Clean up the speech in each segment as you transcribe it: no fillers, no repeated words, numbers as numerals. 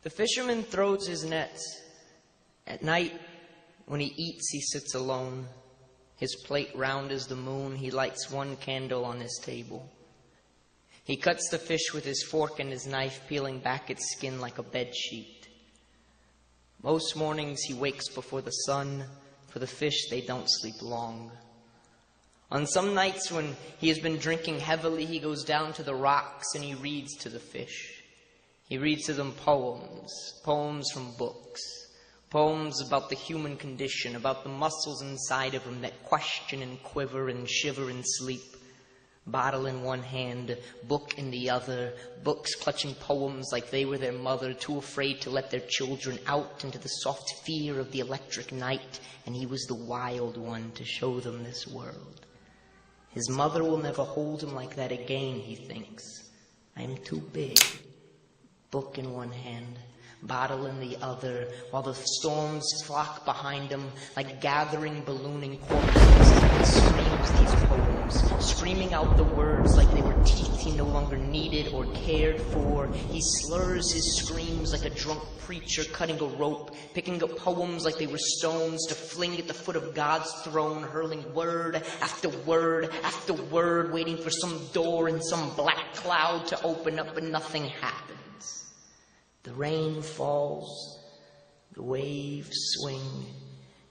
The fisherman throws his nets. At night, when he eats, he sits alone. His plate round as the moon, he lights one candle on his table. He cuts the fish with his fork and his knife, peeling back its skin like a bedsheet. Most mornings he wakes before the sun. For the fish, they don't sleep long. On some nights when he has been drinking heavily, he goes down to the rocks and he reads to the fish. He reads to them poems from books, poems about the human condition, about the muscles inside of him that question and quiver and shiver and sleep. Bottle in one hand, book in the other, books clutching poems like they were their mother, too afraid to let their children out into the soft fear of the electric night, and he was the wild one to show them this world. His mother will never hold him like that again, he thinks. I'm too big. Book in one hand, bottle in the other, while the storms flock behind him like gathering, ballooning corpses. He screams these poems, screaming out the words like they were teeth he no longer needed or cared for. He slurs his screams like a drunk preacher cutting a rope, picking up poems like they were stones to fling at the foot of God's throne, hurling word after word after word, waiting for some door in some black cloud to open up, but nothing happens. The rain falls, the waves swing,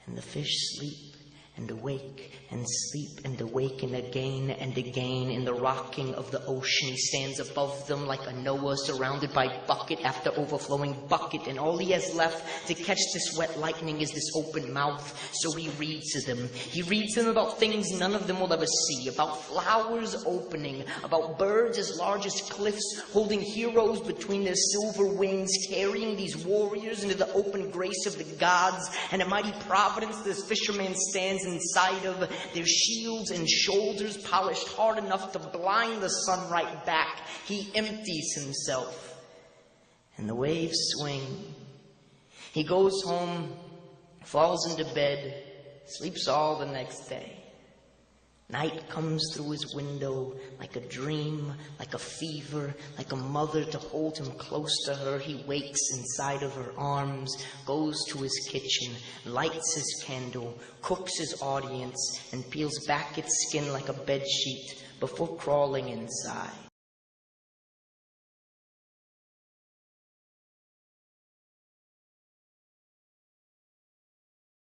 and the fish sleep and awake and sleep and awaken again and again in the rocking of the ocean. He stands above them like a Noah surrounded by bucket after overflowing bucket, and all he has left to catch this wet lightning is this open mouth. So he reads to them. He reads to them about things none of them will ever see, about flowers opening, about birds as large as cliffs holding heroes between their silver wings, carrying these warriors into the open grace of the gods, and a mighty providence this fisherman stands inside of, their shields and shoulders polished hard enough to blind the sun right back. He empties himself, and the waves swing. He goes home, falls into bed, sleeps all the next day. Night comes through his window like a dream, like a fever, like a mother to hold him close to her. He wakes inside of her arms, goes to his kitchen, lights his candle, cooks his audience, and peels back its skin like a bedsheet before crawling inside.